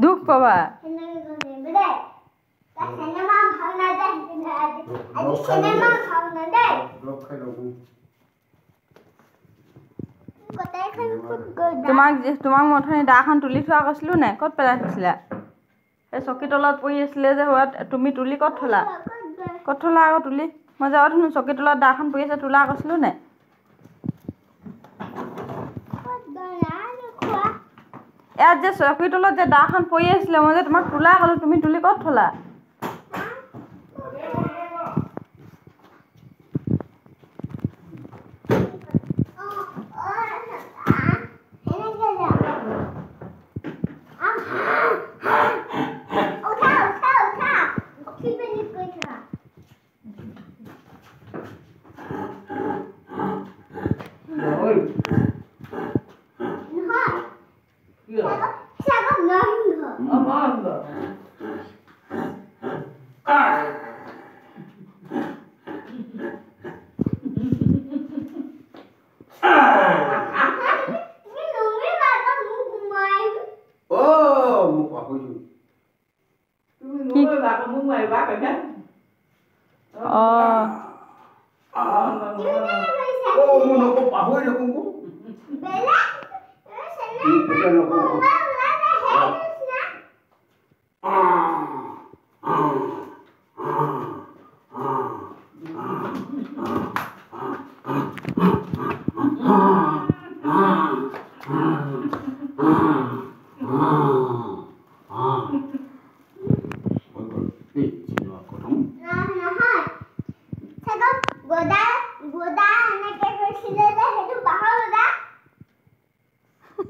দুখ পাবা তোমাক মথনি দাখন তুলি থোৱা কৈছিলো নাই ক'ত পেলাই থৈছিলা এই চকী তলত পৰি আছিলে যে হোৱাত তুমি তুলি ক'ত থলা আকৌ তুলি মই যে অথনি চকী তলত দাখন পৰি আছে তোলা কৈছিলো নাই ইয়াত যে চকী তলত যে দাখন পৰি আছিলে মই যে তোমাক তোলা ক'লো তুমি তুলি ক'ত থলা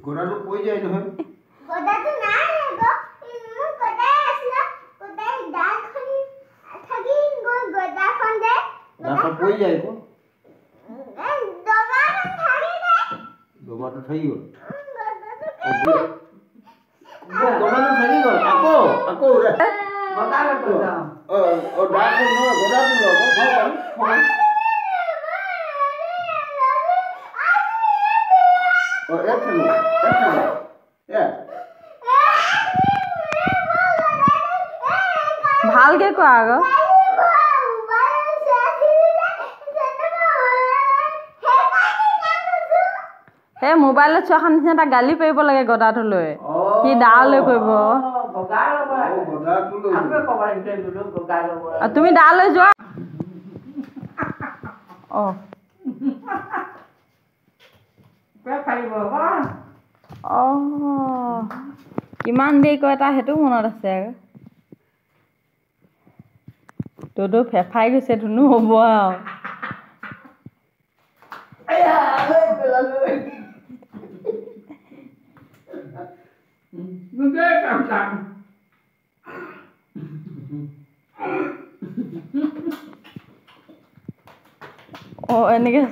গোড়াটো পৰি যায় নহয় গোড়াটো নাই গো গোড়াই আসলা গোড়াই দাখন থাকি গোড়াখন দে দাখন পৰি যায় গো দবাখন থাকি দে দবাটো থাকি গ'ল গোড়াটো থাকি গ'ল আকৌ গোড়াটো যাওঁ দাখন নহয় গোড়াটো ল'ব ভালকে কোৱা আকৌ সেই মোবাইলত চোৱাখন নিচিনা এটা গালি পাৰিব লাগে গদাটো লৈ সি দালৈ কৰিব তুমি দালৈ যোৱা কিমান দেৰি কয় তাৰ সেইটো মনত আছে আকৌ তোৰতো ফেফাই গৈছে ধুনু হ'ব আৰু এনেকে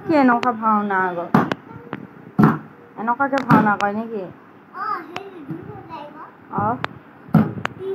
কি এনেকুৱা ভাওনা আকৌ এনেকুৱাকে ভাওনা কৰে নেকি অ হেৰি দুটো লাগিব অঁ কি